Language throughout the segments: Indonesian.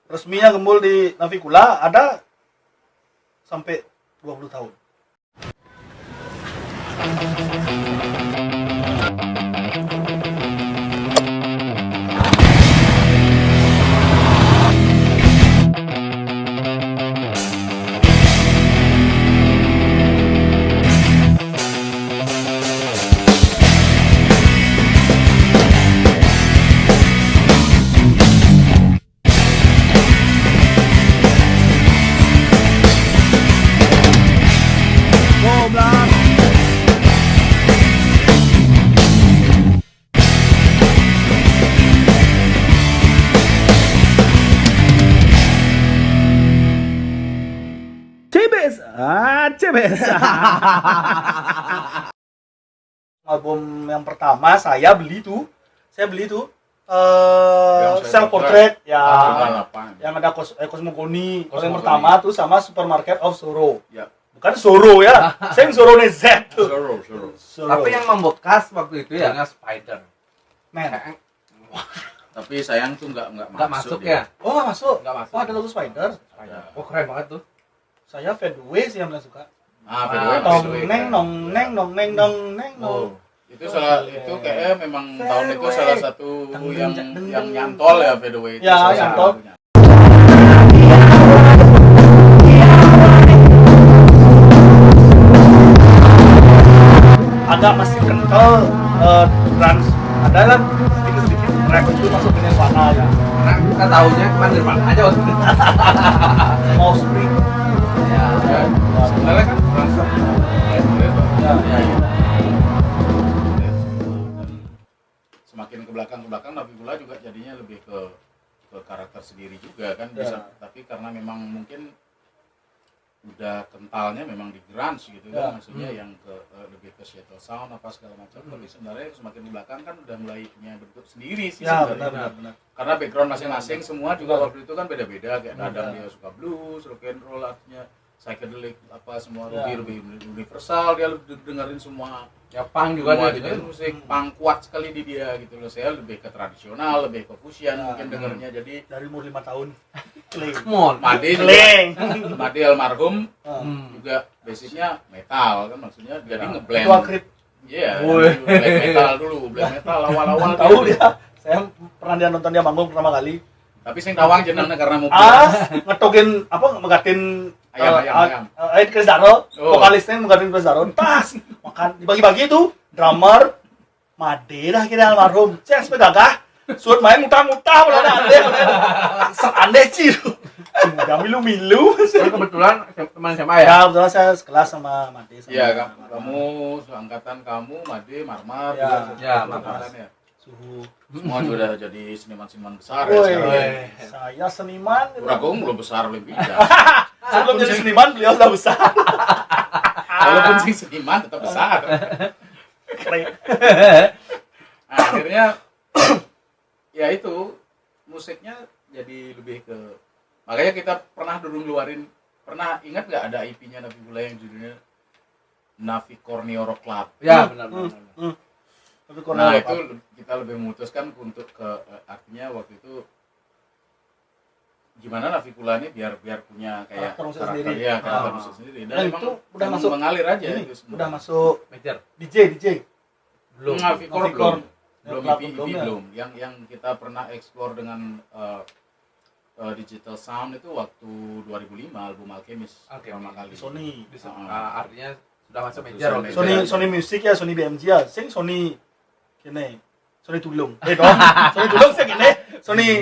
resminya gembul di Navicula ada sampai 20 tahun. CBS. Album yang pertama saya beli tuh Self Portrait ya, yang ada Cosmogony. Yang pertama tuh sama Supermarket of Sorrow. Ya. Bukan Sorrow ya, saya Sorrow nih Z tuh. Sorrow. Tapi yang membekas waktu itu ya Spider Man. Tapi sayang tuh nggak masuk dia. ya. Oh nggak masuk. Nggak masuk. Oh ada logo Spider. Oh keren banget tuh. Saya Fadeway sih yang paling suka. Fadeway Nong neng nong. Oh. Itu kayaknya memang tahun itu salah satu yang Deng. nyantol ya Fadeway itu. Ya, nyantol. Agak masih kental trans, ada lah sedikit track itu masuk ke Nirvana ya. Karena kita tahunya cuma Nirvana aja waktu itu. Mau Spring. Ya. Sebenarnya kan merasa Ya. semakin ke belakang Navicula juga jadinya lebih ke karakter sendiri juga kan bisa, tapi karena memang mungkin udah kentalnya memang di grunge gitu kan, maksudnya yang ke lebih ke Seattle Sound apa segala macam, tapi sebenarnya semakin di belakang kan udah mulai punya bentuk sendiri sih sebenarnya. Benar. Karena background masing-masing semua juga waktu itu kan beda-beda, kayak Dadang dia suka blues, rock and roll, artinya psychedelic apa semua lebih universal, dia lebih dengerin semua Ya punk juga semua dia jenis musik punk kuat sekali di dia gitu loh. Saya lebih ke tradisional, lebih ke fusion mungkin dengernya, jadi Dari umur 5 tahun. Kleng. Made almarhum juga basicnya metal kan, maksudnya jadi ngeblend. Itu akrib. Iya, black metal dulu, black metal awal-awal Tahu dia. Saya pernah dia nonton dia manggung pertama kali. Tapi sing tawang jenengnya karena mau Ngetokin apa megatin ayam. Chris Darrow, vokalisnya megatin Chris Darrow. Tas makan dibagi-bagi itu drummer Made dah kira almarhum. Saya sepeda gagah. Suat main muntah-muntah belum aneh. Langsung aneh sih. Udah milu-milu. Kebetulan teman SMA ya. Ya, kebetulan saya sekelas sama Made. Iya, kamu seangkatan kamu, Made, Marmar, Ya, Marmar ya. Suhu. Semua sudah jadi seniman-seniman besar Woi, ya sekarang. saya seniman. Ragung belum besar lebih ya. Sebelum jadi seniman beliau sudah besar. Walaupun sih seniman tetap besar. Keren. Nah, akhirnya ya itu musiknya jadi lebih ke, makanya kita pernah dulu ngeluarin, pernah ingat nggak ada IP-nya Navicula yang judulnya Navicornio Rock Club? Ya benar. Tapi Nah itu kita lebih memutuskan untuk ke artinya waktu itu gimana Navicula ini biar punya kayak karakter musik sendiri. Ya, karakter musik sendiri. Dan Dan memang itu udah masuk mengalir aja ini, itu semua. udah masuk Major. DJ. Belum Navicor. belum Ya, EP belum ya. belum. Yang kita pernah explore dengan Digital Sound itu waktu 2005 album Alchemist pertama kali. Sony. Artinya sudah masuk major. Sony Music ya, Sony BMG ya. Sing Sony kene. Sony Tulung. Dong. Sony Tulung sing kene.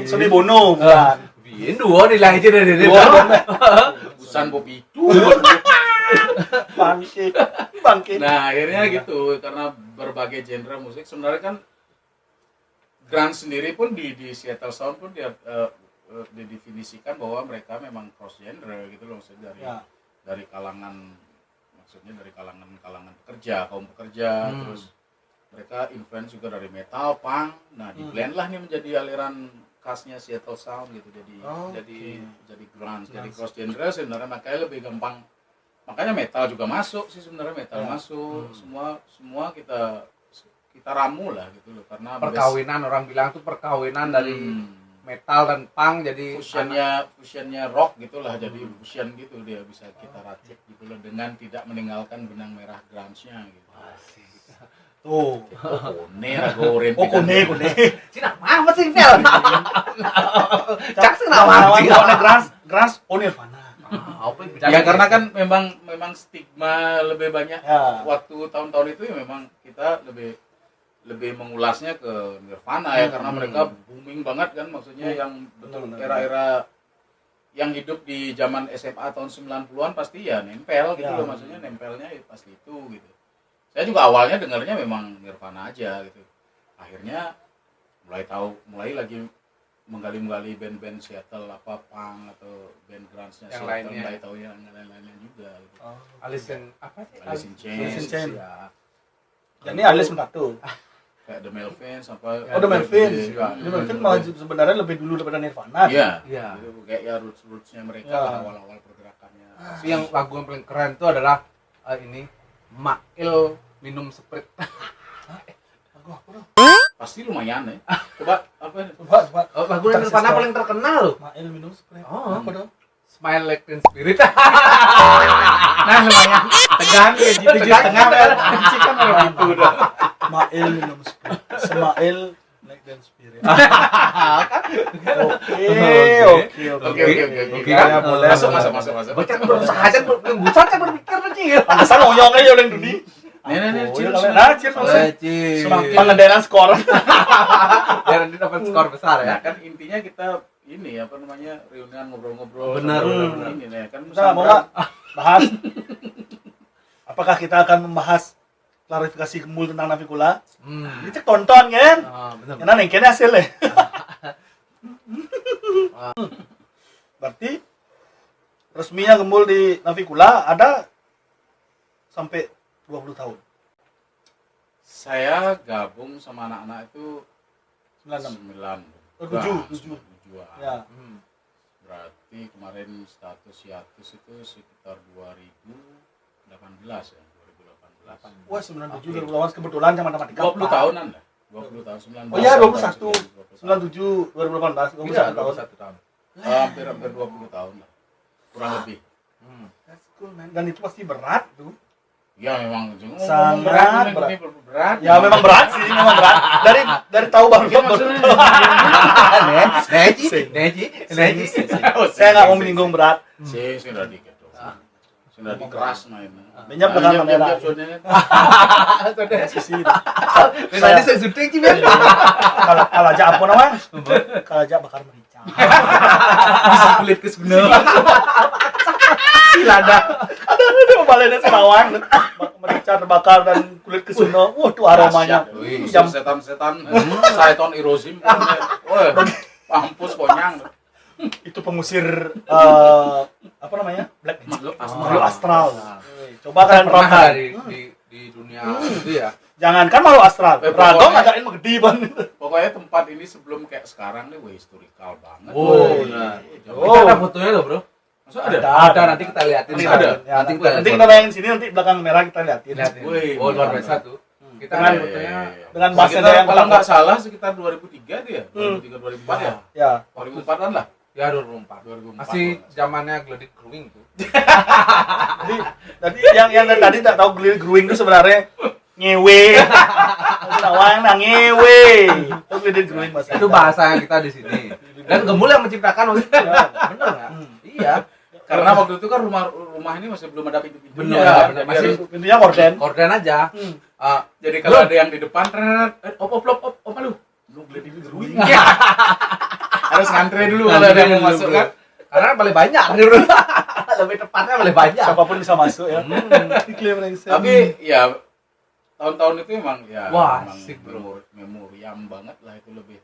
Sony Bono bukan. Biyen dua nilai aja dari dia. Busan Bobi itu. Bangke. Nah, akhirnya gitu karena berbagai genre musik sebenarnya kan grunge sendiri pun di Seattle Sound pun dia didefinisikan bahwa mereka memang cross genre gitu loh, maksudnya dari kalangan, maksudnya dari kalangan pekerja, kaum pekerja, terus mereka influence juga dari metal, punk. Nah, di blend lah nih menjadi aliran khasnya Seattle Sound gitu. Jadi grunge, jadi cross genre sebenarnya, makanya lebih gampang. Makanya metal juga masuk sih sebenarnya, masuk. Semua kita ramu lah gitu loh, karena perkawinan orang bilang tuh perkawinan dari metal dan punk jadi fusionnya rock gitulah, jadi fusion gitu dia bisa kita racik gitu loh dengan tidak meninggalkan benang merah grunge-nya gitu. Tuh. Kone lah goren. Oh, kone. Cina apa sih Fel? Cak sih nama sih. Kone Grans, oh Nirvana. Ya karena kan memang stigma lebih banyak Ya. waktu tahun-tahun itu ya memang kita lebih mengulasnya ke Nirvana ya karena mereka booming banget kan, maksudnya yang betul era-era yang hidup di zaman SMA tahun 90-an pasti ya nempel gitu loh, maksudnya nempelnya ya pasti itu gitu. Saya juga awalnya dengarnya memang Nirvana aja gitu. Akhirnya mulai lagi menggali band-band Seattle apa punk atau band grunge-nya yang Seattle, lainnya. mulai tahu yang lain-lainnya juga gitu. Alice in apa sih? Alice in Chains. Alice in Chains. Ya. Ini Alice Mentatu. Kayak The Melvins apa. Oh, The Melvins. Ya. The Melvins malah sebenarnya lebih dulu daripada Nirvana. Iya. Iya. Itu kayak ya roots-nya mereka Ya. lah, awal-awal pergerakannya. Tapi yang lagu yang paling keren itu adalah ini Mail minum Sprite. Pasti lumayan ya. Coba apa ini? Coba. Oh, lagu yang Nirvana paling terkenal loh. Mail minum spray. Oh. Apa dong? Smile Like Teen Spirit. Nah, lumayan. Tegang ya gitu Tegang. tengah kan. Kunci kan orang itu udah. Mail minum spray. Semail like dan spirit. Oke. Ya, boleh. Masuk. Bocah berusaha aja bucat saya berpikir nih. Pantesan ngoyong aja oleh Dudi. Nih, Nah, cheers langsung. Cheers. Pengendaran skor. Biar nanti dapat skor besar Ya ya. kan intinya kita ini apa namanya reunian ngobrol-ngobrol. Benar. Ini nih kan Nah, mau nggak bahas? Apakah kita akan membahas klarifikasi Kemul tentang Navikula? Ini cek tonton kan? Benar. Karena nengkene hasilnya. Berarti resminya Kemul di Navikula ada sampai 20 tahun. Saya gabung sama anak-anak itu 96. 9. Tujuh. Ya. Berarti kemarin status hiatus itu sekitar 2018 ya, 2018. Wah, 97 2018 kebetulan sama matematika. 20 tahunan lah. 20 tahun 19. Oh iya, 21. 97 2018, 21 Iya, tahun. 21 tahun. Hampir 20 tahun lah. Kurang lebih. That's cool, man. Dan itu pasti berat tuh. Ya memang Sangat berat. berat. Ya memang berat sih, memang berat. Dari tahu baru Neji. saya nggak mau menyinggung berat. Sudah dikit tuh. Sudah dikeras mainnya. Minyak dengan kamera. Sisi. Tadi saya syuting sih biar. Kalau aja apa namanya? Kalau aja bakar merica. Bisa kulit ke sebelah. Ada balennya Serawang. Merica terbakar dan kulit kesuno. Wah, tuh aromanya. Jam Setan-setan. Saiton Irozim. Wah, mampus konyang. itu pengusir apa namanya? Black Magic. Makhluk astral. Coba kalian Pernah terapkan. di dunia itu ya. Jangankan makhluk astral. Pokoknya- Ragong ngadain gede banget. Pokoknya tempat ini sebelum kayak sekarang nih, wah historikal banget. Oh, benar. Kita ada fotonya loh, Bro. Masa ada? Ada nanti kita liatin. Nanti ada? Ya, Nanti nanti kita bayangin sini, nanti belakang merah kita liatin. liatin. Wih, Oh, luar benar. biasa tuh. Kita Dengan- kan fotonya dengan Wah, bahasa kita, yang kalau nggak salah sekitar 2003 dia, 2003 2004 ya. Ya, 2004-an lah. ya 2004. 2004. Masih zamannya Gladic Growing tuh. jadi tadi yang dari tadi tak tahu growing itu sebenarnya ngewe. Nawang nang ngewe. Itu gelidir growing bahasa. Itu bahasa kita di sini. Dan Gemul yang menciptakan waktu itu. Bener nggak? Iya. Karena waktu itu kan rumah ini masih belum ada pintu-pintu. Bener, Ya, bener. masih. Masih- Pintunya korden. Korden aja. Jadi kalau ada yang di depan, op lu gelidir growing. Harus ngantri dulu kalau ada yang mau masuk kan. Karena paling banyak. Lebih tepatnya paling banyak. Siapapun bisa masuk ya. Diklaim brengsek. Tapi ya tahun-tahun itu emang ya Wah, memang asik, bro. memoriam banget lah, itu lebih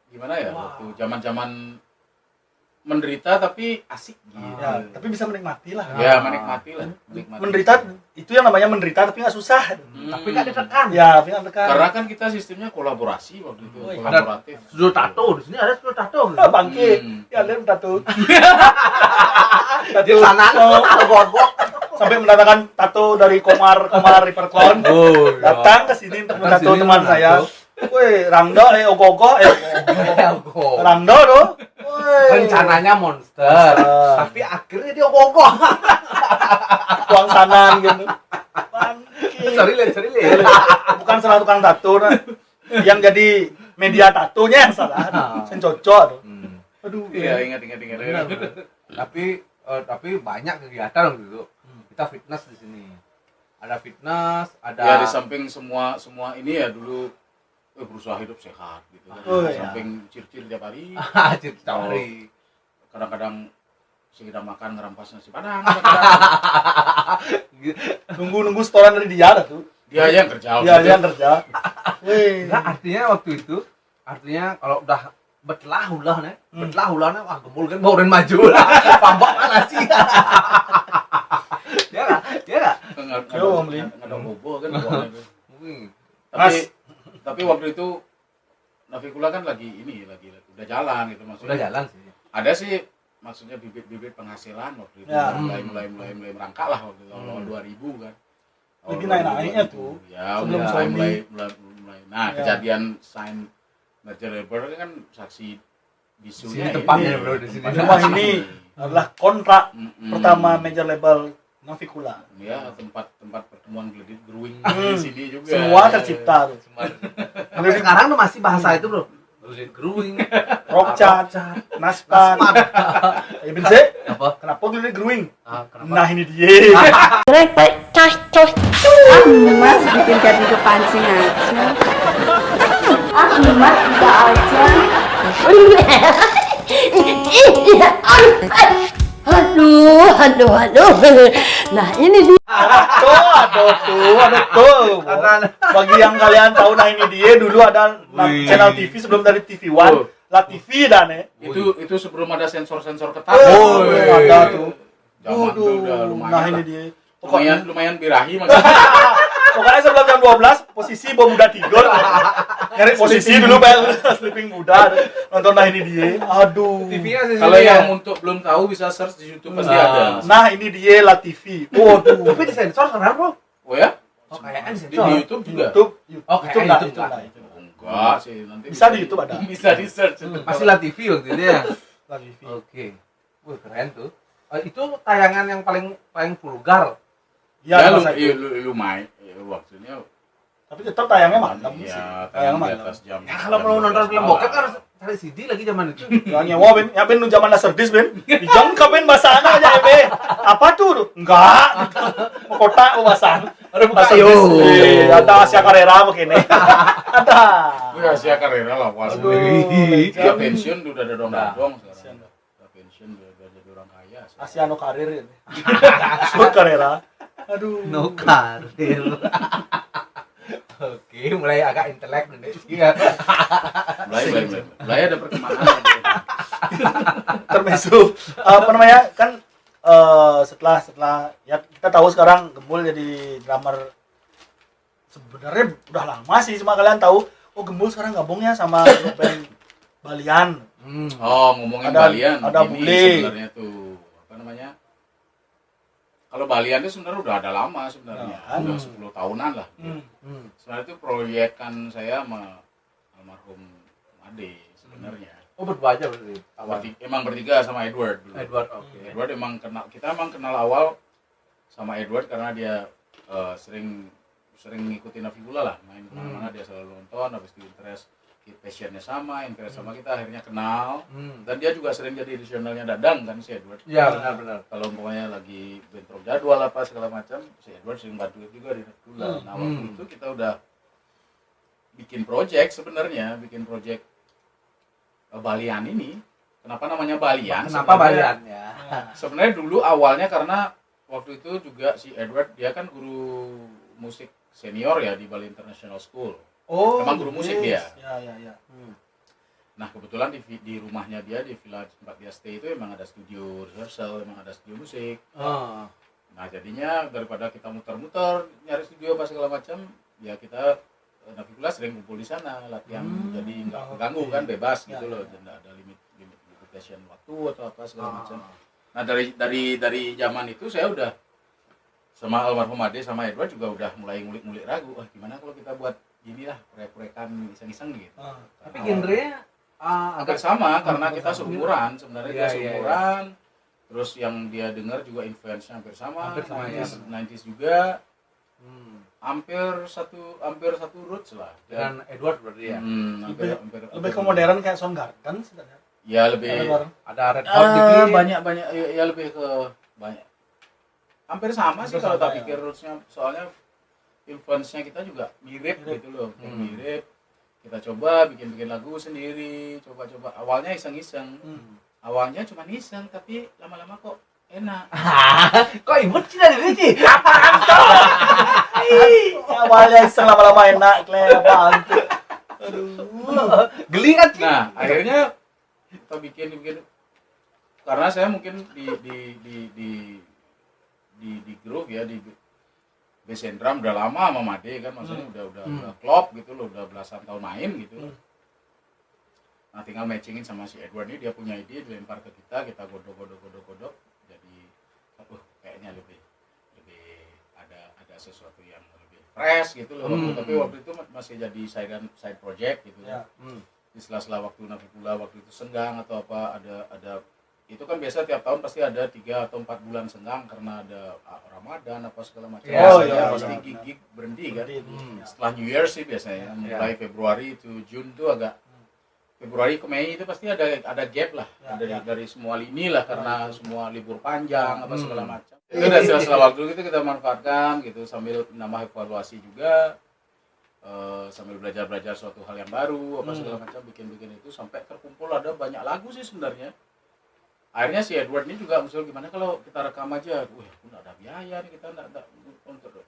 gimana ya, waktu zaman-zaman menderita tapi asik gitu. Ya, tapi bisa menikmati lah. Ya, menikmati lah, menikmati. Menderita itu yang namanya menderita tapi nggak susah. Tapi nggak ditekan. Ya, tapi nggak tekan. Karena kan kita sistemnya kolaborasi waktu itu, Oh, iya. kolaboratif. Studio tato di sini ada studio tato. Bangke. Ya, lihat tato. Di sana gogok. Sampai mendatangkan tato dari Komar River Clown. Oh, Datang ke sini untuk Datang tato sini teman menato. saya. Woi, Rangda Ogogo Ogo. Rangda tuh. Woi. Rencananya monster, tapi akhirnya dia ogo. Tuang sanan gitu. Bangke. Sorry Le. Bukan salah tukang tato nah. Yang jadi media tatonya yang salah. Sen cocok tuh. Aduh. Iya, ingat. Benar. Tapi banyak kegiatan waktu itu. Kita fitness di sini. Ada fitness, ada Ya di samping semua ini ya dulu berusaha hidup sehat gitu kan. Oh, Di iya. samping cir-cir tiap hari. cerita hari. Kadang-kadang kita makan ngerampas nasi padang. Nunggu setoran dari dia dah tuh. Dia aja yang kerja. Dia aja yang kerja. Wih. Nah, artinya waktu itu, kalau udah betlah ulah nih, wah gembul kan bauran maju lah. Pambak mana sih? Ya enggak? Yo, Om Lin. Nggak ada bobo kan bawahnya itu. Mas. Tapi waktu itu Navikula kan lagi udah jalan gitu maksudnya. Udah jalan sih. Ada sih maksudnya bibit-bibit penghasilan waktu itu. Ya. Mulai merangkak lah waktu itu awal 2000 kan. Lagi Awal naik-naiknya 2000. tuh. Ya, Sebelum mulai, Sony. mulai. Nah, Ya. kejadian sign merger labor kan saksi bisunya Sini tempatnya ini. bro di sini. Rumah ini adalah kontrak Mm-mm. pertama major label Navikula. Ya, tempat pertemuan Gledit Growing Hmm. di sini juga. Semua tercipta tuh. Sampai sekarang tuh masih bahasa itu bro. Growing, Rockcat, Naspan, Ibn Z. apa? Kenapa gue growing? Kenapa? Nah ini dia. Mas bikin jadi kepancing aja. Mas bisa aja. Aduh. Nah ini dia. Ada tuh. Bagi yang kalian tahu, nah ini dia dulu ada Wih. channel TV sebelum dari TV One, Oh. La TV dan ya. Itu sebelum ada sensor-sensor ketat. Oh, wih. ada tuh. Zaman tuh udah Aduh, lumayan. nah lah. ini dia. Pokoknya, lumayan birahi maksudnya. pokoknya sebelum jam 12 posisi bom udah tidur. Nyari posisi dulu bel sleeping muda nonton nah ini dia. Aduh. TV-nya sih. Kalau yang untuk belum tahu bisa search di YouTube pasti ada. Nah ini dia La TV. Waduh. Tapi disensor sekarang bro. Oh ya? Oh kayaknya Di disensor. YouTube juga. YouTube. Oh, kayak nggak, YouTube nggak. nggak. Enggak sih, nanti Bisa di YouTube ada. Bisa di search. Masih La TV waktu itu ya. La TV. Oke. Wah keren tuh. Itu tayangan yang paling vulgar. Ya, Ya, masa itu. lumayan. Maksudnya Tapi tetap tayangnya malam sih. ya, Tayangnya tayang di malam. atas jam. Ya kalau mau nonton film bokep kan harus cari CD lagi zaman itu. Ya nyewa ben, ya ben nu zaman laserdisc ben. Dijong ka ben basana aja ya be. Apa tuh? Enggak. Mau kotak mau basang. Ada buka Laserdisc. yo. Ada Asia Carrera begini. Ada. Wih, Asia Carrera lah puas. Aduh, Dia legend. pensiun udah ada dong Pensiun. sekarang. Udah pensiun udah jadi orang kaya. Asiano Karir ini. Asia Carrera. Aduh. No karir. Oke, mulai agak intelek nih. Iya. Mulai ada perkembangan. Termesu. Apa namanya? Kan setelah ya kita tahu sekarang Gembul jadi drummer. Sebenarnya udah lama sih, cuma kalian tahu oh Gembul sekarang gabungnya sama grup band Balian. Oh, ngomongin Ada- Balian. ada ini bule. sebenarnya tuh apa namanya? Kalau Balian itu sebenarnya udah ada lama sebenarnya. Nah, Udah 10 tahunan lah. Sebenarnya itu proyekan saya sama almarhum Ade sebenarnya. Oh berdua aja berarti. Awal. Emang bertiga sama Edward dulu. Edward, oke. Edward kita emang kenal awal sama Edward karena dia sering ngikutin Navikula lah, main kemana-mana dia selalu nonton, habis itu passionnya sama, interest sama kita, akhirnya kenal. Dan dia juga sering jadi edisionalnya Dadang kan si Edward. Iya benar. Kalau umpamanya lagi bentrok jadwal apa segala macam, si Edward sering bantu juga di Navikula. Nah waktu itu kita udah bikin project Balian ini. Kenapa namanya Balian? Kenapa Sebenarnya- Balian ya? Sebenarnya dulu awalnya karena waktu itu juga si Edward dia kan guru musik senior ya di Bali International School. Oh, Emang guru musik dia. Ya. Nah kebetulan di rumahnya dia di villa tempat dia stay itu emang ada studio rehearsal, emang ada studio musik. Oh. Nah jadinya daripada kita muter-muter nyari studio apa segala macam, ya kita Navikula sering kumpul di sana latihan, jadi nggak mengganggu kan, bebas Ya, gitu loh, ya. nggak ada limitation waktu atau apa segala macam. Nah dari zaman itu saya udah sama almarhum Ade sama Edward juga udah mulai ngulik-ngulik ragu, gimana kalau kita buat inilah proyek-proyekan iseng-iseng gitu. Tapi genrenya Hampir sama karena kita seumuran sebenarnya dia Iya, iya, seumuran. Terus yang dia dengar juga influence-nya hampir sama. Hampir sama, ya. 90s juga hampir satu roots lah. dengan Edward berarti ya. Hampir Lebih ke modern kayak Soundgarden sebenarnya. Ya lebih Ada Red Hot dikit. banyak ya lebih ke banyak. Hampir sama sih kalau tak pikir roots-nya, soalnya influence-nya kita juga mirip gitu loh. Mirip. Kita coba bikin lagu sendiri, coba-coba. Awalnya iseng-iseng. Awalnya cuma iseng, tapi lama-lama kok enak. Kok imut sih dari sih? Awalnya iseng lama-lama enak, apaan tuh. Aduh. Geli kan sih? Nah, akhirnya kita bikin karena saya mungkin di groove ya, di bass and drum udah lama sama Made kan, maksudnya udah klop gitu loh, udah belasan tahun main gitu. Nah, tinggal matchingin sama si Edward ini, dia punya ide, dilempar ke kita godok, jadi kayaknya lebih ada sesuatu yang lebih fresh gitu loh. Tapi waktu itu masih jadi side project gitu ya. Di sela-sela waktu Navicula waktu itu senggang atau apa, ada itu kan biasa tiap tahun pasti ada 3 atau 4 bulan senggang karena ada Ramadan apa segala macam. Pasti gig berhenti kan. Setelah New Year sih biasanya, mulai Februari to June tuh agak Februari ke Mei itu pasti ada gap lah dari semua lini lah karena semua libur panjang apa segala macam. Itu dari sela-sela waktu itu kita manfaatkan gitu sambil nambah evaluasi juga. Sambil belajar suatu hal yang baru apa segala macam, bikin itu sampai terkumpul ada banyak lagu sih sebenarnya. Akhirnya si Edward ini juga muncul, gimana kalau kita rekam aja. Nggak ada biaya nih, kita nggak untuk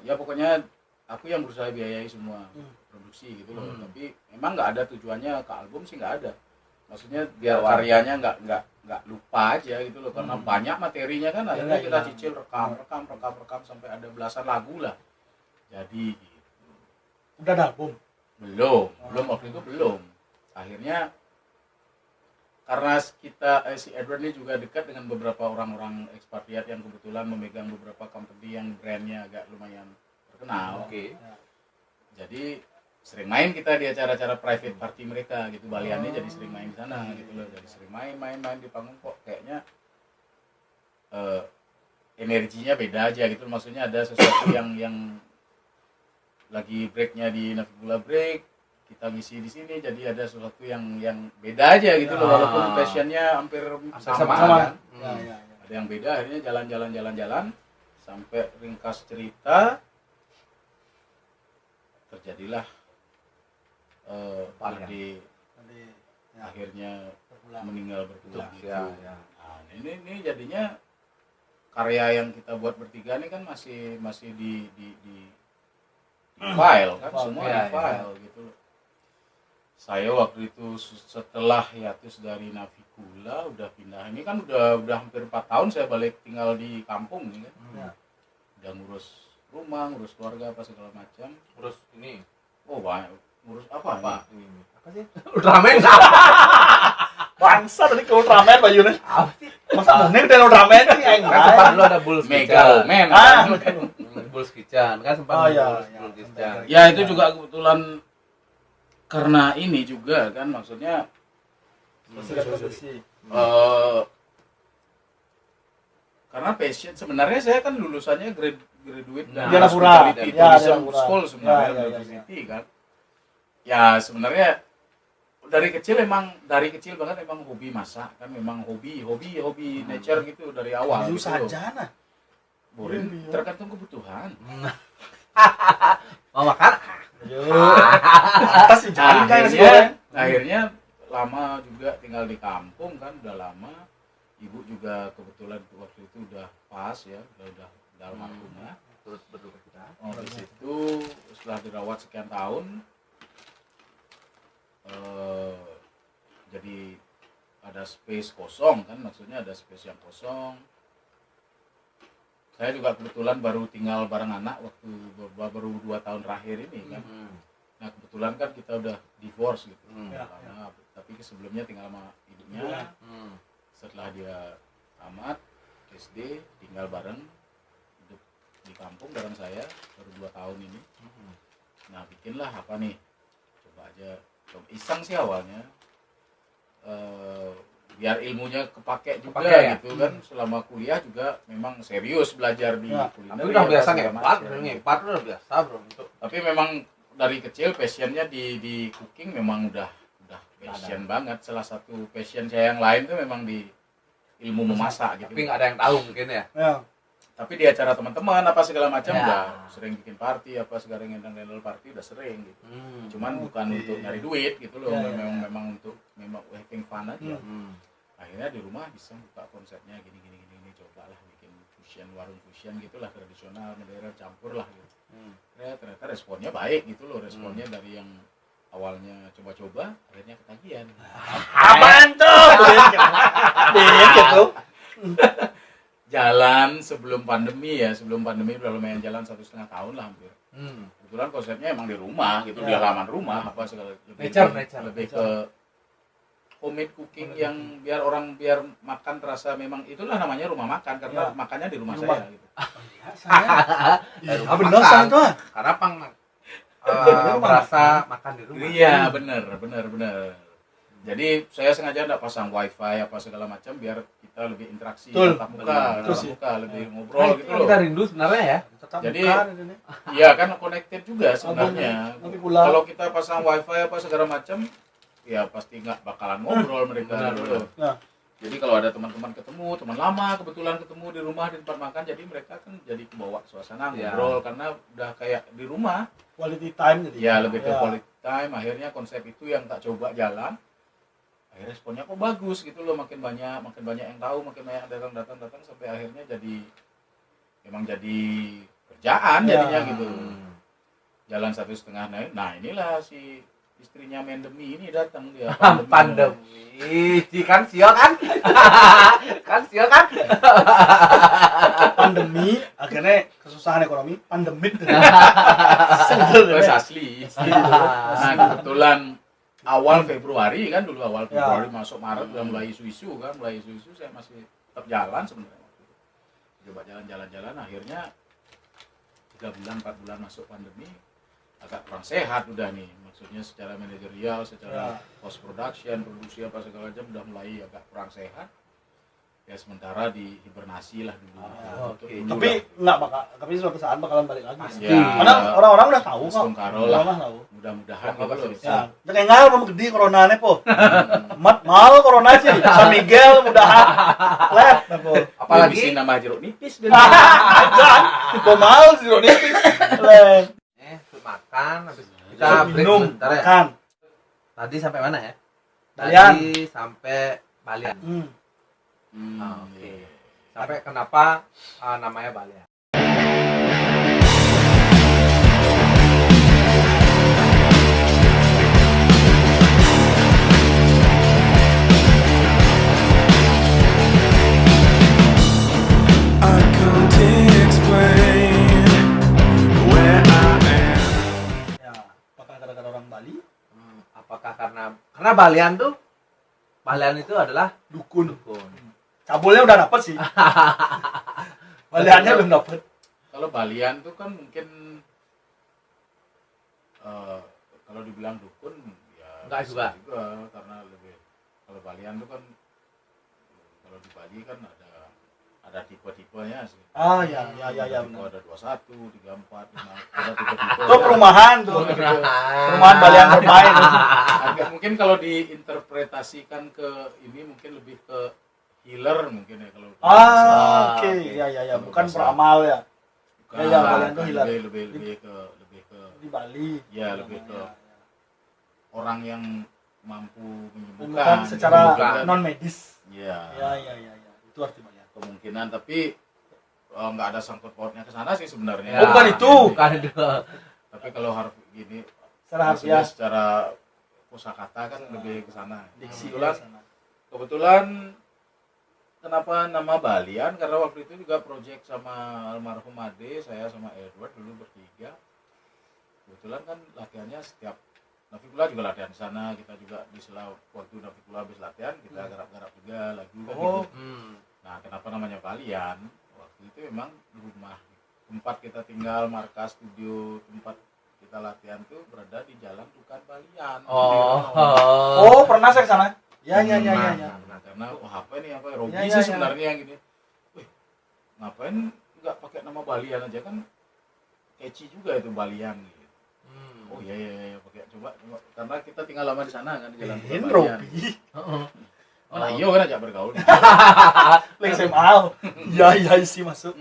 ya pokoknya aku yang berusaha biayai semua produksi gitu loh. Tapi emang nggak ada tujuannya ke album sih, nggak ada. Maksudnya biar karyanya nggak lupa aja gitu loh, karena banyak materinya kan. Akhirnya kita cicil rekam sampai ada belasan lagu lah. Jadi Udah ada album? belum waktu itu belum. Akhirnya karena si Edward ini juga dekat dengan beberapa orang-orang ekspatriat yang kebetulan memegang beberapa company yang brandnya agak lumayan terkenal. Jadi sering main kita di acara-acara private party mereka gitu. Baliannya jadi sering main di sana gitu loh. Jadi sering main di panggung, kok kayaknya energinya beda aja gitu. Maksudnya ada sesuatu yang lagi breaknya di Navicula break, kita ngisi di sini, jadi ada sesuatu yang beda aja gitu loh, walaupun passionnya hampir sama kan. Ada yang beda. Akhirnya jalan sampai ringkas cerita terjadilah Made akhirnya meninggal berpulang gitu. Nah, ini jadinya karya yang kita buat bertiga ini kan masih di file kan, semua di file gitu. Saya waktu itu setelah hiatus dari Navicula udah pindah, ini kan udah hampir 4 tahun saya balik tinggal di kampung nih kan. Udah ngurus rumah, ngurus keluarga apa segala macam. Ngurus ini. Oh banyak, ngurus apa? Apa sih? Ultraman. Bangsa tadi ke Ultraman bajunya. Apa sih? Masa bener dan Ultraman sih Kan sempat dulu ada Bulls Megaloman. Bulls Kitchen kan sempat. Bulls Kitchen. Ya itu juga kebetulan karena ini juga kan, maksudnya karena passion sebenarnya saya kan lulusannya graduate dari tourism school sebenarnya, university kan. Ya sebenarnya dari kecil banget emang hobi masak kan, memang hobi nature gitu dari awal gitu loh. Sarjana. Tergantung kebutuhan. Mau makan? Atas sih jangan kayak nasi goreng. Akhirnya lama juga tinggal di kampung kan, udah lama. Ibu juga kebetulan waktu itu udah pas ya, udah almarhumah. Terus berduka kita. Di situ setelah dirawat sekian tahun, jadi ada space kosong kan, maksudnya ada space yang kosong. Saya juga kebetulan baru tinggal bareng anak waktu baru 2 tahun terakhir ini kan. Nah kebetulan kan kita udah divorce gitu. Lama, tapi sebelumnya tinggal sama ibunya. Setelah dia tamat SD, tinggal bareng, hidup di kampung bareng saya baru 2 tahun ini. Nah bikinlah apa nih, coba aja, coba iseng sih awalnya. Biar ilmunya kepake juga Kepake, ya? gitu kan. Selama kuliah juga memang serius belajar di Ya, kuliner. Tapi udah ya, biasa segala ngepat, macam. ngepat udah biasa bro untuk. Tapi memang dari kecil passionnya di cooking memang udah passion banget. Salah satu passion saya yang lain tuh memang di ilmu memasak gitu. Tapi nggak ada yang tahu mungkin ya. Ya. Tapi di acara teman-teman apa segala macam Ya. udah sering bikin party apa segala ngedang-ngedang party udah sering gitu. Cuman bukan Oke. untuk nyari duit gitu loh, Ya, ya, memang ya. memang untuk memang having fun aja. Akhirnya di rumah bisa buka konsepnya gini cobalah bikin fusion, warung fusion gitulah, tradisional modern campur lah gitu. Ya, ternyata responnya baik gitu loh, responnya dari yang awalnya coba-coba akhirnya ketagihan. Apaan tuh? Din gitu. Jalan sebelum pandemi udah lumayan jalan 1,5 tahun lah hampir. Kebetulan konsepnya emang di rumah gitu, di Ya. halaman rumah apa segala Nature. lebih ke homemade cooking yang biar orang biar makan terasa memang itulah namanya rumah makan karena Ya. makannya di rumah Di rumah. saya gitu. Ya, saya. Rumah Ah, bener makan. saya tuh. Karena pang Rumah merasa makan di rumah. Iya, benar. Jadi saya sengaja enggak pasang wifi apa segala macam biar kita lebih interaksi Betul. tatap muka, Betul sih. lebih Nah, ngobrol itu gitu yang loh. kita rindu sebenarnya ya. Tetap Jadi, bukan ini. Iya kan connected juga sebenarnya. Nanti pula. Kalau kita pasang wifi apa segala macam, ya pasti nggak bakalan ngobrol mereka. Benar, gitu benar. loh. Nah. Jadi kalau ada teman-teman ketemu, teman lama kebetulan ketemu di rumah di tempat makan, jadi mereka kan jadi kebawa suasana Iya. ngobrol karena udah kayak di rumah. Quality time jadi. Ya lebih ke Ya. quality time. Akhirnya konsep itu yang tak coba jalan. Akhirnya responnya kok bagus gitu loh, makin banyak yang tahu, makin banyak yang datang sampai akhirnya emang jadi kerjaan Ya. jadinya gitu. Jalan 1,5 tahun. Nah inilah si istrinya Mendemi ini datang dia Pandemi. Kan sio kan? Kan sio kan? Pandemi akhirnya kesusahan ekonomi, pandemik. Terus asli. Nah kebetulan awal Februari kan dulu awal Ya. Februari masuk Maret udah mulai isu-isu saya masih tetap jalan sebenarnya waktu itu. Coba jalan-jalan akhirnya 3 bulan 4 bulan masuk pandemi agak kurang sehat udah nih, maksudnya secara manajerial, secara post production, produksi apa segala macam udah mulai agak kurang sehat. Ya sementara di hibernasi lah dulu. Oke. Dulu Tapi lah. tapi suatu saat bakalan balik lagi. Pasti. Ya, Karena orang-orang udah tahu kok. Langsung karo lah. Orang tahu. Mudah-mudahan Semoga gitu loh. bisa. Ya, jangan ngal mau gede coronanya po. Mat mal corona sih. San Miguel mudahan. Let po. Apalagi Bisa nama jeruk nipis dan Jangan. Po mal sih ini. Let. makan habis kita break Minum, sebentar ya. makan. Tadi sampai mana ya? Balian. Tadi sampai Balian. Oke. Sampai kenapa namanya Balian? I can't explain where I am. Ya, apakah gara-gara orang Bali? Apakah karena Balian itu adalah Dukun. dukun. Cabulnya udah dapet sih. Baliannya belum dapet. Kalau Balian tuh kan mungkin kalau dibilang dukun ya Enggak bisa juga. karena lebih kalau Balian tuh kan kalau di Bali kan ada tipe-tipenya sih. Ah ya Tipe benar. ada 21, 34, 5, ada tipe-tipe. Itu perumahan tuh. Perumahan Balian bermain. Agak mungkin kalau diinterpretasikan ke ini mungkin lebih ke healer mungkin ya kalau Oke. Oke. Ya bukan peramal ya. bukan, ya, Balian tuh healer. lebih ke Di Bali. ya lebih ke Ya. orang yang mampu Bukan menyembuhkan secara menyembuhkan. non medis. Ya, Ya. Itu arti Balian. kemungkinan tapi nggak ada sangkut pautnya ke sana sih sebenarnya. Ya. Oh, bukan itu. Bukan itu. Tapi kalau harus gini Secara maksudnya harfiah. secara kosakata kan lebih ke sana. Diksi Kebetulan ya, sana. Kebetulan kenapa nama Balian karena waktu itu juga project sama almarhum Ade, saya sama Edward dulu bertiga. Kebetulan kan latihannya setiap Nafikula juga latihan di sana, kita juga di sela waktu Nafikula habis latihan kita garap-garap juga lagu kan gitu. Nah, kenapa namanya Balian? Waktu itu memang rumah tempat kita tinggal, markas studio, tempat kita kita latihan tuh berada di Jalan Tukan Balian. Oh, pernah saya ke sana. Ya. Nah, karena apa nih apa Robi Ya, sih ya. sebenarnya yang gini. Wih, ngapain nggak pakai nama Balian aja kan catchy juga itu Balian gitu. Oh iya pakai coba karena kita tinggal lama di sana kan di Jalan Tukan Balian. Robi. Nah, iya kan ajak bergaul. Lek SMA. Iya sih masuk.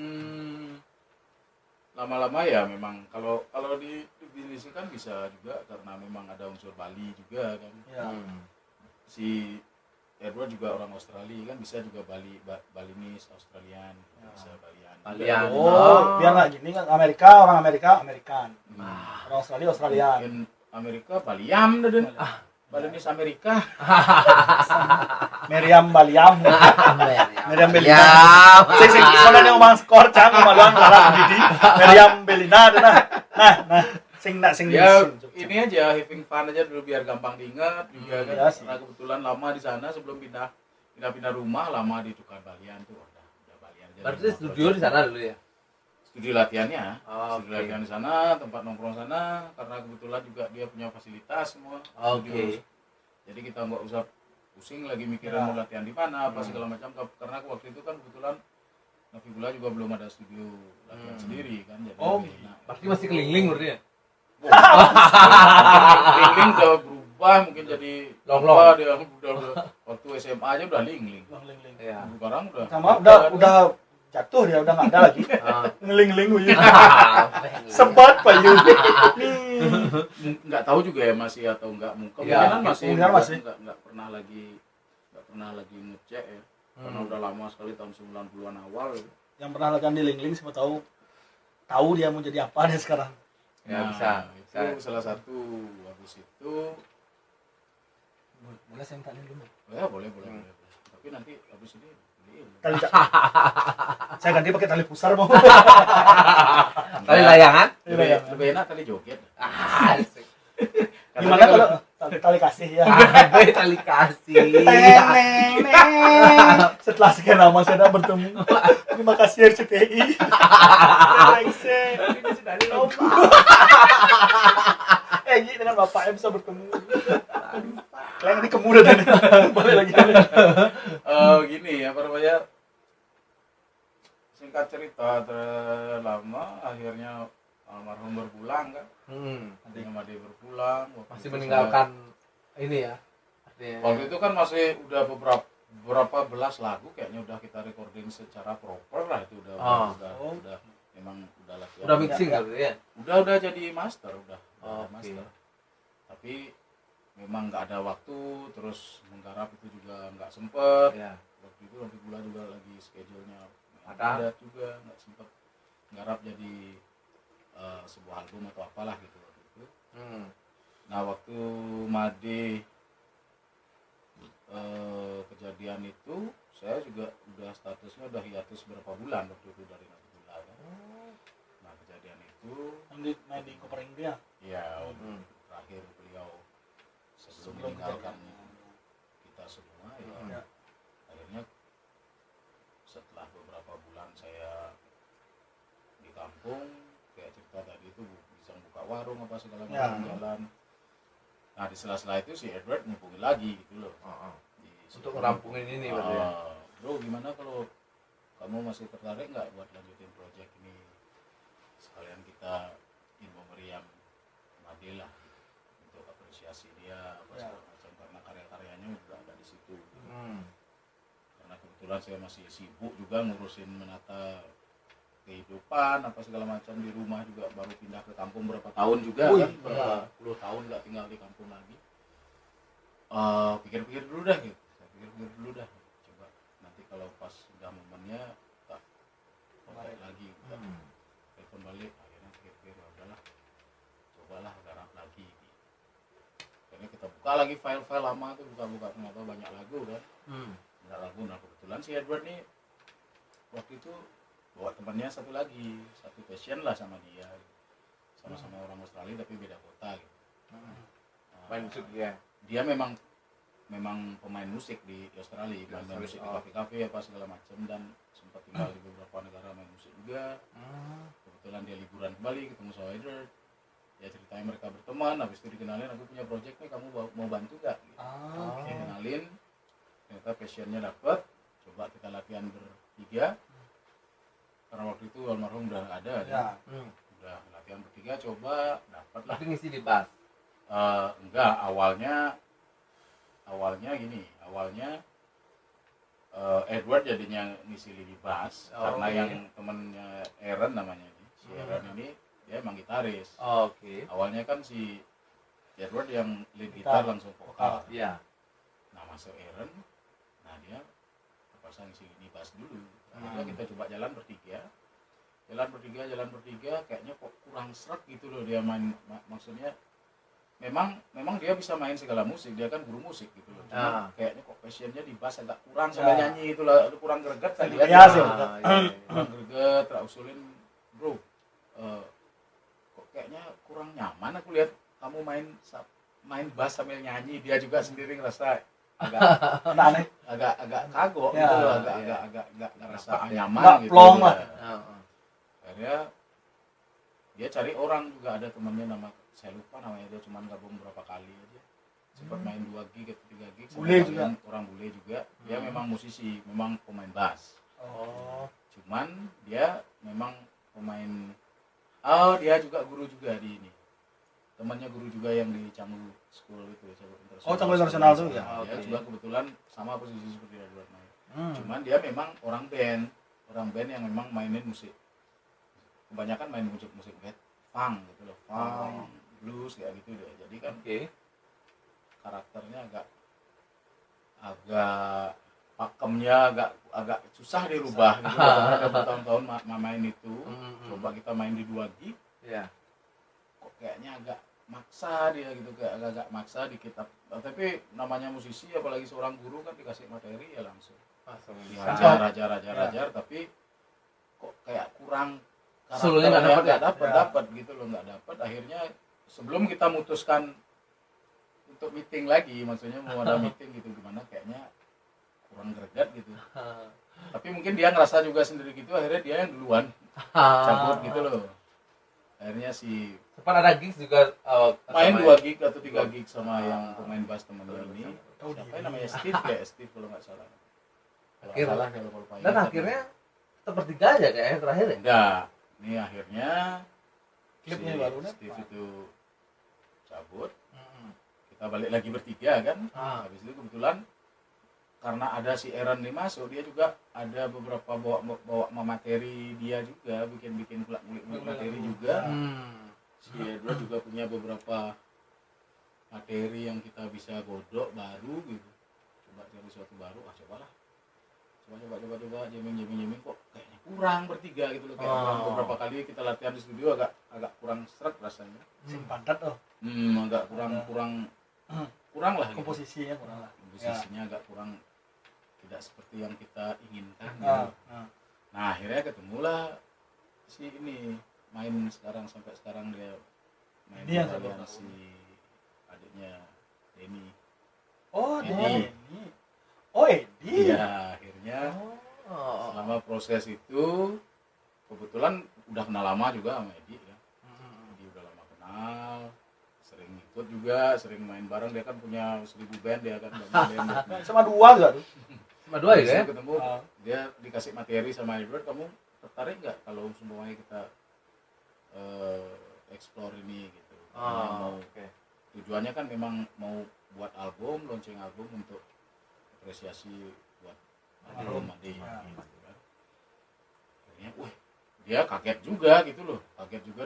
Lama-lama ya memang kalau didefinisikan bisa juga karena memang ada unsur Bali juga kan. Ya. Si Edward juga orang Australia kan bisa juga Balinese Australian bisa Balian. Balian. Oh, biar nggak gini kan orang Amerika Amerikan. Orang Australia Australian. Mungkin Amerika Baliam dan Balinese Amerika. Meriam Baliam. Meriam Belina. Ya. Sing soalnya ngomong skor cang kemaluan lara Didi. Meriam Belina nah sing Ya ini aja having fun aja dulu biar gampang diingat juga kan. Iya sih. Karena kebetulan lama di sana sebelum pindah rumah lama di Tukan Balian tuh udah Balian aja. Berarti studio di sana dulu ya? Studio latihannya. Oh, Studio oke. latihan di sana, tempat nongkrong sana karena kebetulan juga dia punya fasilitas semua. Oke. Studio. Jadi kita nggak usah pusing lagi mikirin Ya. mau latihan di mana apa segala macam karena waktu itu kan kebetulan Navigula juga belum ada studio latihan sendiri kan jadi Oh, Berarti masih kelingling berarti ya? lingling udah berubah mungkin jadi Long-long. apa, dia udah waktu SMA aja udah lingling Iya. sekarang udah sama udah jatuh dia udah nggak ada lagi. Ngeling-ling uyu. Sebat payu. nggak tahu juga ya masih atau enggak Ya, kemungkinan masih kemungkinan masih. nggak pernah lagi ngecek ya karena udah lama sekali tahun 90-an awal ya. Yang pernah latihan di Ling-Ling semua tahu dia mau jadi apa dia sekarang. Ya, bisa. Itu salah satu habis itu Boleh saya minta dulu. ya boleh. Tapi nanti habis ini beliin. Tali saya ganti pakai tali pusar mau. Tali layangan? Lebih enak tali joget. Asik. Gimana kalau tali kasih ya? Aduh, tali kasih. Neng. Setelah sekian lama saya tidak bertemu. Terima kasih RCTI. Ini dengan bapaknya bisa bertemu. Kalian ini kemudian dan balik lagi. Gini ya apa namanya singkat cerita terlama akhirnya almarhum berpulang kan adiknya Made berpulang Masih meninggalkan ini ya. Artinya. waktu itu kan masih udah beberapa belas lagu kayaknya udah kita recording secara proper lah itu udah memang udah latihan Udah mixing kali ya? udah jadi master udah Oke. master tapi memang nggak ada waktu terus menggarap itu juga nggak sempet Ya. waktu itu nanti bulan juga lagi schedule-nya Ada. ada juga nggak sempet nggarap jadi sebuah album atau apalah gitu waktu itu. Nah waktu Made kejadian itu saya juga udah statusnya udah hiatus berapa bulan waktu itu dari Navigula kan. Nah kejadian itu Main di Kopering dia. ya terakhir beliau sebelum meninggalkan kita semua ya. Akhirnya setelah beberapa bulan saya di kampung kayak cerita tadi itu bisa buka warung apa segala macam jalan. Nah di sela-sela itu si Edward ngubungin lagi gitu loh. Untuk merampungin ini berarti ya. Bro gimana kalau kamu masih tertarik nggak buat lanjutin project ini sekalian kita memberikan Made lah untuk apresiasi dia apa segala macam karena karya-karyanya udah ada di situ. Karena kebetulan saya masih sibuk juga ngurusin menata kehidupan apa segala macam di rumah juga baru pindah ke kampung berapa tahun juga kan berapa puluh tahun nggak tinggal di kampung lagi. Pikir-pikir dulu dah gitu. Saya pikir-pikir dulu dah. Coba nanti kalau pas sudah momennya tak balik lagi kita telepon balik akhirnya pikir-pikir ya udahlah cobalah garap lagi. Akhirnya kita buka lagi file-file lama tuh buka-buka ternyata banyak lagu kan. Banyak lagu. Nah kebetulan si Edward nih waktu itu bawa temannya satu lagi satu passion lah sama dia sama-sama orang Australia tapi beda kota gitu. Main musik dia. Dia memang pemain musik di Australia main musik di kafe-kafe apa segala macam dan sempat tinggal di beberapa negara main musik juga. Kebetulan dia liburan kembali ketemu sama Edward ya ceritanya mereka berteman, habis itu dikenalin aku punya project nih, kamu mau bantu gak gitu. Oke. Kenalin, ternyata passionnya dapet, coba kita latihan bertiga karena waktu itu almarhum udah ada Ya. udah latihan bertiga, coba dapet lah. Tapi ngisi di bass. Enggak, awalnya gini, Edward jadinya ngisi lidi bass karena Oke. yang temennya Aaron namanya ini, si Aaron ini dia emang gitaris. Oke. Awalnya kan si Edward yang lead gitar langsung vokal. Iya. Nah masuk Aaron, nah dia terpaksa ngisi lidi bass dulu. Akhirnya kita coba jalan bertiga, kayaknya kok kurang seret gitu loh dia main, maksudnya memang dia bisa main segala musik, dia kan guru musik gitu loh. Cuma kayaknya kok passionnya di bass agak kurang sambil nyanyi itu lah, kurang greget kali ya. Iya sih. Kurang greget, tak usulin, bro, kok kayaknya kurang nyaman aku lihat kamu main bass sambil nyanyi. Dia juga sendiri ngerasa Aneh. agak kagok Ya, gitu loh, iya. agak ngerasa Nggak nyaman gitu. plong lah. Akhirnya dia cari orang, juga ada temannya saya lupa namanya, dia cuma gabung berapa kali aja, sempat main 2 gig atau 3 gig sama Bule kalian, orang bule juga. Dia memang musisi, memang pemain bass, Oh. cuman dia memang pemain, dia juga guru juga di ini, temannya guru juga yang di Canggu School itu, Canggu Internasional tuh ya? Dia Oke. juga kebetulan sama posisi seperti Edward main. Hmm. Cuman dia memang orang band yang memang mainin musik, kebanyakan main musik funk gitu loh, funk, blues kayak gitu deh. Jadi kan Oke. karakternya agak pakemnya agak susah dirubah gitu loh. Karena udah bertahun-tahun main itu, coba kita main di 2 gig, Iya. kok kayaknya agak maksa dia gitu, kayak agak maksa dikit. Tapi namanya musisi, apalagi seorang guru kan dikasih materi ya langsung dihajar, tapi kok kayak kurang Solonya nggak dapet ya? dapat gitu loh, nggak dapat. Akhirnya sebelum kita memutuskan untuk meeting lagi, maksudnya mau ada meeting gitu, gimana kayaknya kurang greget gitu. Tapi mungkin dia ngerasa juga sendiri gitu, akhirnya dia yang duluan cabut gitu loh. Akhirnya Sempat ada gigs juga main sama 2 gig atau 3 gig sama yang pemain bass temennya ini. Siapa namanya, Steve kalau nggak salah. Akhirnya. Kalau lupa Dan ingat. akhirnya bertiga aja kayaknya terakhir ya. Enggak, ini akhirnya Klipnya si baru nih. Steve itu cabut, kita balik lagi bertiga kan. Habis itu kebetulan karena ada si Aaron nih masuk, dia juga ada beberapa bawa materi, dia juga bikin materi juga. Si Edward juga punya beberapa materi yang kita bisa godok baru gitu. Coba cari sesuatu baru, cobalah. Coba jamming kok kayaknya kurang bertiga gitu loh, kayak kurang. Beberapa kali kita latihan di studio agak kurang seret rasanya. Padat oh. Agak kurang lah gitu. Komposisinya kurang lah. Komposisinya agak kurang, tidak seperti yang kita inginkan gitu. Nah akhirnya ketemulah si ini main sampai sekarang dia main Ini yang kalian saya si adiknya Denny. Oh, Edi. Denny. Oh, Edi. Iya, akhirnya selama proses itu kebetulan udah kenal lama juga sama Edi ya. Edi udah lama kenal, sering ikut juga, sering main bareng. Dia kan punya 1000 band, dia kan banyak band. Sama 2 juga tuh. Cuma 2 ya? Habis itu ketemu, dia dikasih materi sama Edward, kamu tertarik nggak kalau semuanya kita explore ini gitu. Tujuannya kan memang mau buat album, launching album untuk apresiasi buat almarhum Ade gitu kan. Akhirnya, dia kaget juga gitu loh,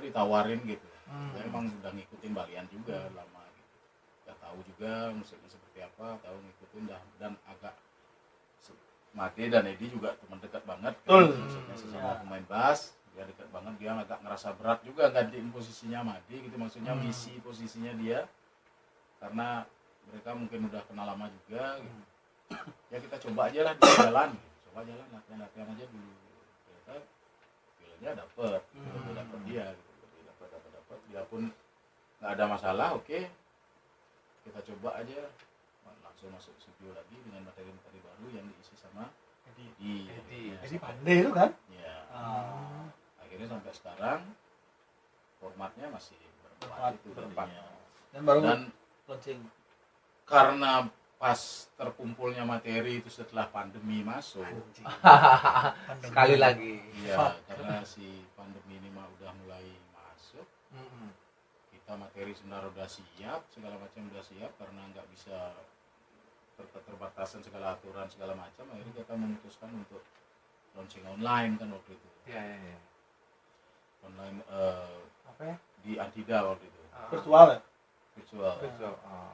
ditawarin gitu. Dia emang udah ngikutin Balian juga lama gitu. Udah tahu juga musiknya seperti apa, tahu ngikutin dan agak Made dan Edi juga teman dekat banget. Maksudnya sesama pemain bass, dia dekat banget. Dia agak ngerasa berat juga gantiin posisinya Made gitu, maksudnya ngisi posisinya dia karena mereka mungkin udah kenal lama juga gitu. Ya kita coba aja lah di jalan, latihan aja dulu. Ternyata feelnya dapet dia gitu. Dia pun nggak ada masalah, oke. Kita coba aja, langsung masuk studio lagi dengan materi-materi baru yang diisi sama Edi. Edi pandai itu kan? Ya. Akhirnya sampai sekarang formatnya masih Berempat. itu Berempat. jadinya. Dan baru Dan launching. karena pas terkumpulnya materi itu setelah pandemi masuk, Pandemi. Sekali lagi. ya karena si pandemi ini mah udah mulai masuk, kita materi sebenarnya udah siap, segala macam udah siap, karena nggak bisa keterbatasan segala aturan segala macam, akhirnya kita memutuskan untuk launching online kan waktu itu, Iya. online Apa ya? di Antida waktu itu, Virtual ya? virtual. Virtual. Oh.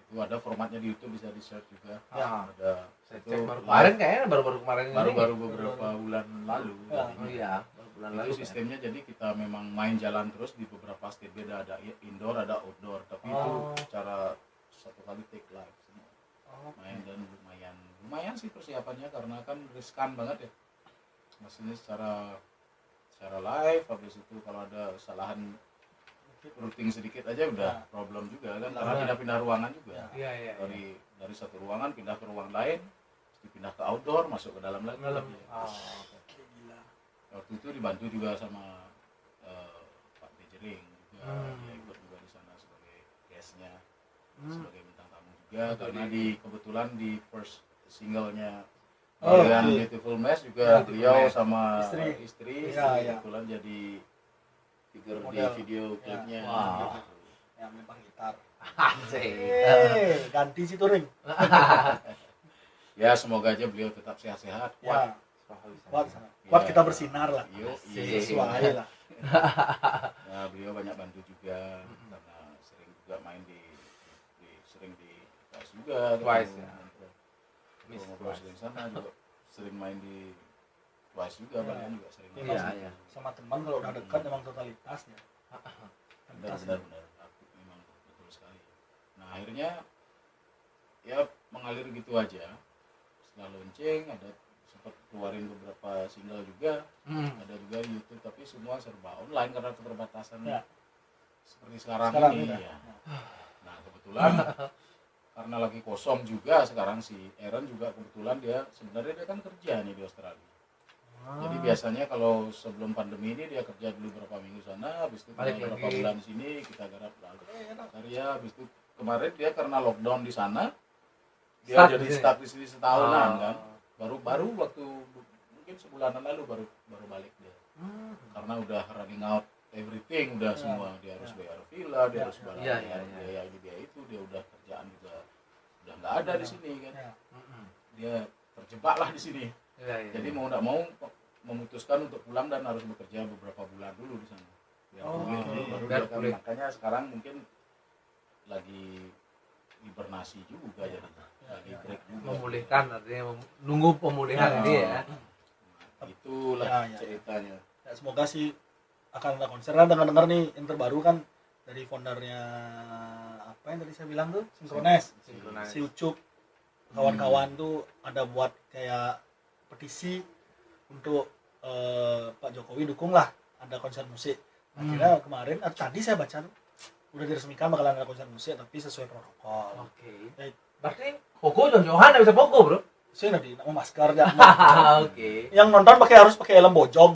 Itu ada formatnya di YouTube, bisa di search juga. Ya. Ada Saya itu cek baru live. kemarin kayaknya baru kemarin ini. baru beberapa bulan lalu. Ya. Oh iya, baru bulan lalu. Itu sistemnya jadi kita memang main jalan terus di beberapa state, beda, ada indoor ada outdoor, tapi itu Oh. cara satu kali take live semua Oh. main, dan lumayan sih persiapannya karena kan riskan banget ya, maksudnya secara live. Habis itu kalau ada kesalahan routing sedikit aja udah problem juga kan, karena pindah-pindah ruangan juga. Iya. Dari satu ruangan pindah ke ruangan lain, terus pindah ke outdoor, masuk ke dalam lagi. Dalam. Ya. Oh. Gila. Waktu itu dibantu juga sama Pak Bejering juga, dia ikut juga di sana sebagai guestnya, sebagai bintang tamu juga, karena kebetulan di first singlenya Marian Beautiful Mess juga beliau sama istri Iya. kebetulan jadi figur di Model. video klipnya. Wah. gitu. Yang main gitar. Asik. Ganti si touring. Ya semoga aja beliau tetap sehat-sehat, kuat. Ya, kuat Ya. kita bersinar lah. Yo, Asik. Sesuai lah. Nah, beliau banyak bantu juga karena sering juga main sering di Twice juga. Twice, ya. Ngobrol sering sana juga, sering main di Twice juga, Ya. kalian juga sering main. Iya. Sama teman kalau udah dekat memang totalitas ya. Benar. Aku memang betul sekali. Nah, akhirnya ya mengalir gitu aja. Setelah launching ada sempat keluarin beberapa single juga, ada juga di YouTube, tapi semua serba online karena keterbatasan Ya. seperti sekarang Sekarang ini. udah. Ya. Nah, kebetulan karena lagi kosong juga sekarang, si Aaron juga kebetulan dia sebenarnya dia kan kerja nih di Australia. Jadi biasanya kalau sebelum pandemi ini dia kerja dulu berapa minggu sana, habis itu Balik beberapa lagi. bulan di sini kita garap lagi karya. Habis itu kemarin dia karena lockdown di sana, dia Stuck jadi di sini? stuck di sini setahunan Oh. kan. Baru waktu mungkin sebulanan lalu baru balik dia. Karena udah running out everything, udah semua, dia harus bayar villa, dia harus bayar Iya. biaya ini biaya itu, dia udah kerjaan juga udah nggak ada di sini kan. Ya. Dia terjebak lah di sini. Iya. Jadi mau nggak mau memutuskan untuk pulang dan harus bekerja beberapa bulan dulu di sana. Biar Oh, pulih oke. dulu, baru Biar dia kan, pulih. makanya sekarang mungkin lagi hibernasi juga, jadi lagi break juga. Memulihkan artinya nunggu pemulihan ini ya. Nah, itulah Ya. ceritanya. Ya, semoga sih akan ada konser. Kan dengar-dengar nih yang terbaru kan dari foundernya apa yang tadi saya bilang tuh, Synchronize. Sinkronis. Si Ucup kawan-kawan tuh ada buat kayak petisi untuk Pak Jokowi dukunglah ada konser musik. Akhirnya kemarin tadi saya baca tuh, udah diresmikan bakalan ada konser musik tapi sesuai protokol. Oke. Ya, Berarti Pogo jauh-jauhan nggak bisa Pogo, Bro. saya nanti mau masker ya. Oke. Yang nonton harus pakai helm bojog,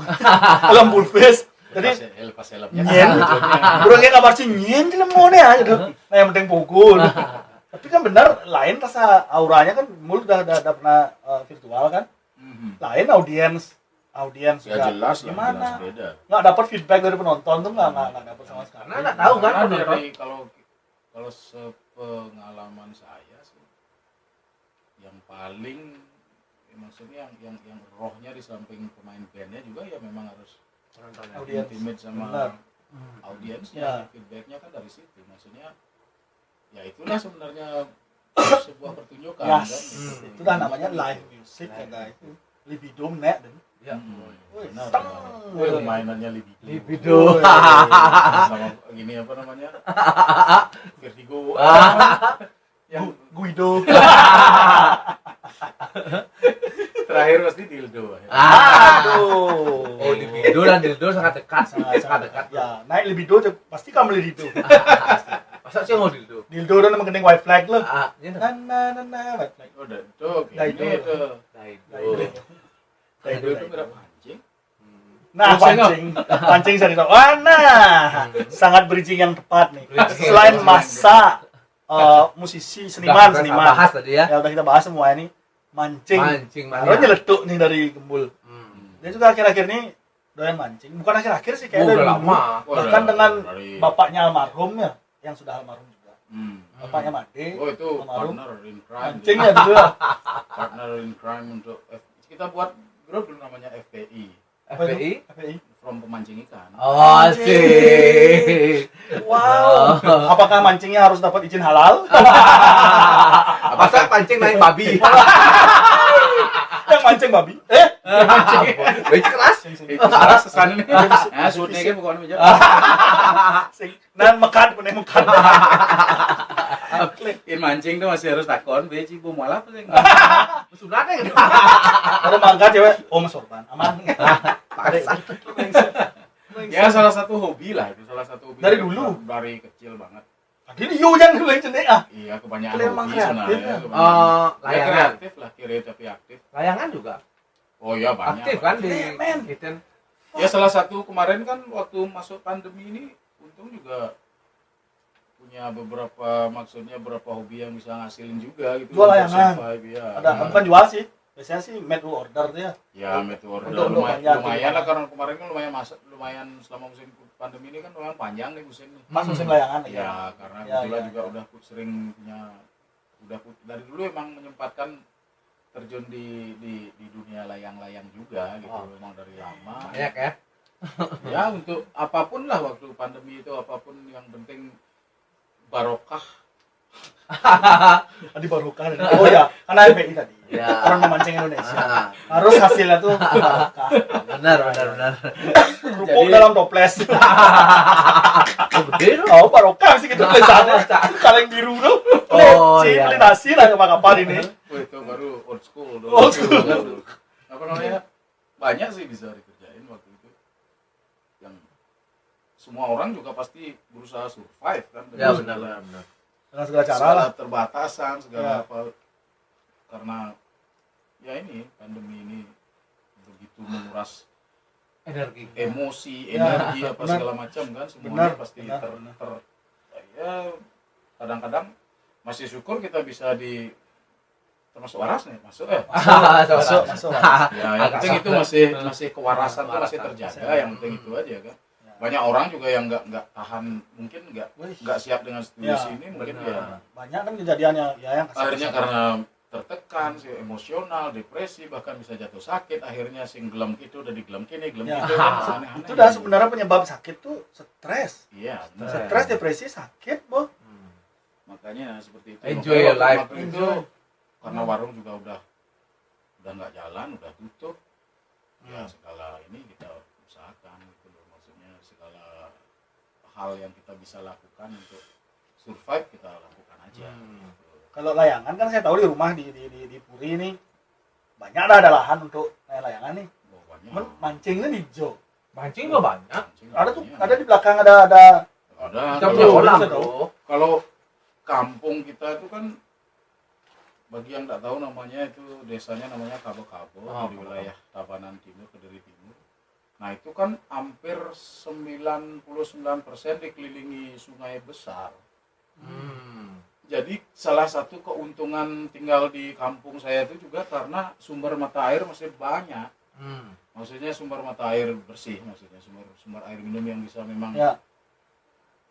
helm full face. Jadi Lepas helmnya. nyen, burung kayak kabar sih nyen film mau nih aja tuh. Nah yang penting pukul. Tapi kan benar lain rasa auranya kan mulut udah pernah virtual kan. Lain audiens Ya juga. jelas lah, jelas Gimana? beda. Nggak dapat feedback dari penonton tuh nggak dapat sama sekali. Karena nggak tahu kan Karena penonton. dari kalau sepengalaman saya sih, yang paling maksudnya yang rohnya di samping pemain bandnya juga ya memang harus Penontonnya. Audiens. intimate sama Benar. audiensnya. Ya. Feedbacknya kan dari situ, maksudnya ya itulah sebenarnya sebuah pertunjukan Yes. kan. Itu dah namanya live music ya guys. Libido net dan Ya. Wih, Benar. steng. Wih, mainannya libido. Libido. Sama gini apa namanya? Vertigo. Yang Guido. terakhir pasti dildo. Aduh. Oh, libido dan dildo sangat dekat, sangat dekat. Ya, naik libido pasti kamu libido. Masa sih mau dildo? Dildo udah menggending white flag lo. Ini Nah, white flag. Udah tuh, Daido. ini tuh. Daido. Daido itu mirip anjing. Nah, pancing saya tahu. Nah, sangat bridging yang tepat nih. Selain masa musisi, seniman. Bahas tadi ya. Ya udah kita bahas semua ini. Mancing mania. Baru nyeletuk nih dari Gembul. Dia juga akhir-akhir ini doyan mancing. Bukan akhir-akhir sih, kayak dari udah dulu. lama. Bahkan dengan dari- bapaknya almarhum ya, yang sudah almarhum juga. Bapaknya Made. Oh itu almarhum. partner in crime. Mancing ya dulu. Partner in crime untuk kita buat grup dulu namanya FPI, FPI. FPI. From Pemancing Ikan. Oh, sih. Wow. Apakah mancingnya harus dapat izin halal? Masa pancing naik babi? Yang mancing babi? Wih, keras. Itu salah sesan ini. Nah, suutnya kan bukan meja. Nan mekan punya mekan. In mancing tuh masih harus takon, be cibo malah apa sih? Sunatnya gitu. Kalau mangkat cewek, oh sorban, aman. Ya salah satu hobi lah, itu salah satu hobi. Dari dulu? Dari kecil banget. Tadi yu jangan dulu yang cendek ah. Iya, kebanyakan Kalian emang hobi kreatif sebenarnya. ya? Kebanyakan. Ya, Layangan. kreatif lah, kira tapi aktif. Layangan juga. Oh iya banyak. Aktif kan di Men. Kitten. Ya salah satu kemarin kan waktu masuk pandemi ini untung juga punya maksudnya beberapa hobi yang bisa ngasilin juga gitu. Jual untuk layangan. survive, ya. Ada bukan jual sih. Biasanya sih made to order dia. Ya meteor Untuk lumayan, panjang. lah karena kemarin kan lumayan selama musim pandemi ini kan lumayan panjang nih musim ini. Mas musim layangan Ya karena Ya, kebetulan ya, juga ya. udah sering punya dari dulu emang menyempatkan terjun di dunia layang-layang juga gitu Oh. memang dari lama. Banyak ya. Ya untuk apapun lah waktu pandemi itu apapun yang penting barokah. Tadi barokah. Oh ya, karena FPI tadi. Ya. Orang memancing Indonesia. Ah, Harus hasilnya tuh barokah. benar. Kerupuk Jadi- dalam toples. Oh, gede loh. Oh, barokah sih gitu tulisannya. Kaleng biru tuh. Oh, Si iya. nasi lah kapal ini. Oh, itu baru old school. Old school. Apa namanya? Banyak sih bisa dikerjain waktu itu. Yang semua orang juga pasti berusaha survive kan. Ya dengan benar. Dengan segala cara segala lah. terbatasan segala Ya. apa karena ya ini pandemi ini begitu menguras Energi. emosi Ya, energi apa benar. segala macam kan semuanya Benar, pasti benar, ter, benar. ter- ya kadang-kadang masih syukur kita bisa termasuk waras nih masuk Masuk. ya yang Agak penting itu sakit. masih kewarasan tuh masih Kewarasan. terjaga yang penting itu aja kan banyak orang juga yang nggak tahan mungkin Wih. nggak siap dengan situasi Ya, ini mungkin benar. ya Banyak kan kejadiannya ya yang akhirnya karena tertekan, emosional, depresi, bahkan bisa jatuh sakit. Akhirnya sing gelem itu udah digelem kini, gelem Ya. itu kan aneh-aneh. itu dah sebenarnya penyebab sakit tuh stres. Iya, benar. Stres, depresi, sakit, Bo. Makanya seperti itu. Enjoy Makanya your life. waktu itu karena warung juga udah nggak jalan, udah tutup. Ya segala ini kita usahakan gitu loh. Maksudnya segala hal yang kita bisa lakukan untuk survive kita lakukan aja. Gitu. Kalau layangan kan saya tahu di rumah di Puri ini banyak dah ada lahan untuk layangan nih. Oh, banyak. Mancingnya di Jo. Mancing juga banyak. Mancing Ada tuh, banyak. ada di belakang ada Ada. Kita Kalau- punya kolam Kalau- bro. Kalau kampung kita itu kan bagi yang nggak tahu namanya itu desanya namanya Kabo-Kabo Oh, di wilayah Tabanan Timur, Kediri Timur. Nah itu kan hampir 99% dikelilingi sungai besar. Jadi salah satu keuntungan tinggal di kampung saya itu juga karena sumber mata air masih banyak. Maksudnya sumber mata air bersih, maksudnya sumber air minum yang bisa Ya.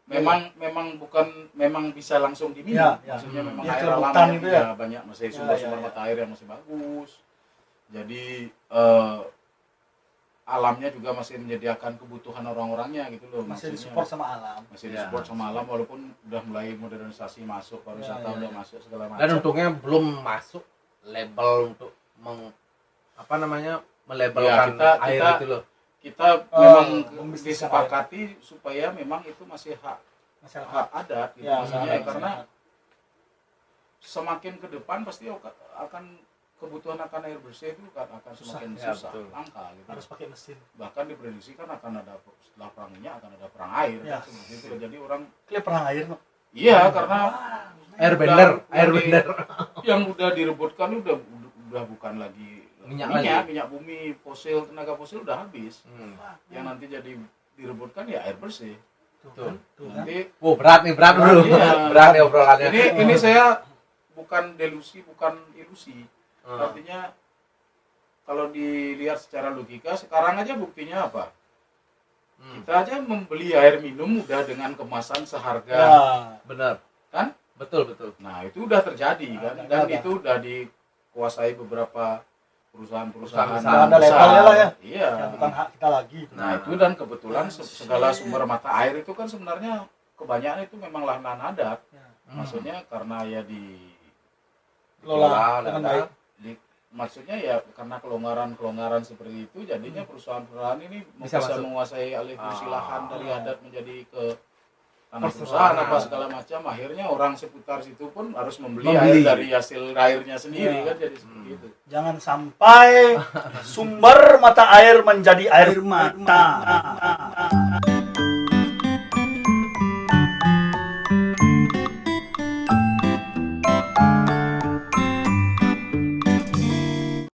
memang bisa langsung diminum. Ya, ya. Maksudnya memang Ya, air kelebutan alam itu ya. banyak masih Ya, sumber-sumber ya, ya. mata air yang masih bagus. Jadi alamnya juga masih menyediakan kebutuhan orang-orangnya gitu loh. Masih Maksudnya disupport sama alam. masih Ya. disupport sama alam walaupun udah mulai modernisasi masuk pariwisata Ya, ya, udah ya. masuk segala macam. Dan untungnya belum masuk label untuk melabelkan Ya, air kita- itu loh. Kita memang membisniskan disepakati supaya memang itu masih hak Masyarakat. adat gitu. Ya, Maksudnya masyarakat. karena semakin ke depan pasti akan kebutuhan akan air bersih itu akan semakin Ya, susah, betul. langka gitu. Harus pakai mesin. Bahkan diprediksikan akan ada setelah perang ini akan ada perang air Ya. kan, seperti itu. Jadi orang Klip perang air, no? iya karena Airbender, yang udah direbutkan udah bukan lagi minyak bumi fosil, tenaga fosil udah habis. Yang nanti jadi direbutkan ya air bersih. Betul. Tuh, kan? Nanti Berat nih bro. Iya. Berat nih obrolannya. ini saya bukan delusi, bukan ilusi. Artinya kalau dilihat secara logika, sekarang aja buktinya apa? Kita aja membeli air minum udah dengan kemasan seharga, Ya. Bener. kan? Betul. Nah itu udah terjadi kan, dan ada. itu udah dikuasai beberapa perusahaan-perusahaan Perusahaan ada levelnya lah ya. Iya. Yang bukan hak kita lagi. Nah itu dan kebetulan segala sumber mata air itu kan sebenarnya kebanyakan itu memang lahan adat. Maksudnya karena ya Lola dengan baik. maksudnya ya karena kelonggaran seperti itu jadinya perusahaan-perusahaan ini Bisa bisa masuk. menguasai alih fungsi lahan dari adat menjadi ke tanah Perseroan. perusahaan apa segala macam, akhirnya orang seputar situ pun harus membeli Membeli. air dari hasil airnya sendiri kan, jadi seperti itu. Jangan sampai sumber mata air menjadi air mata.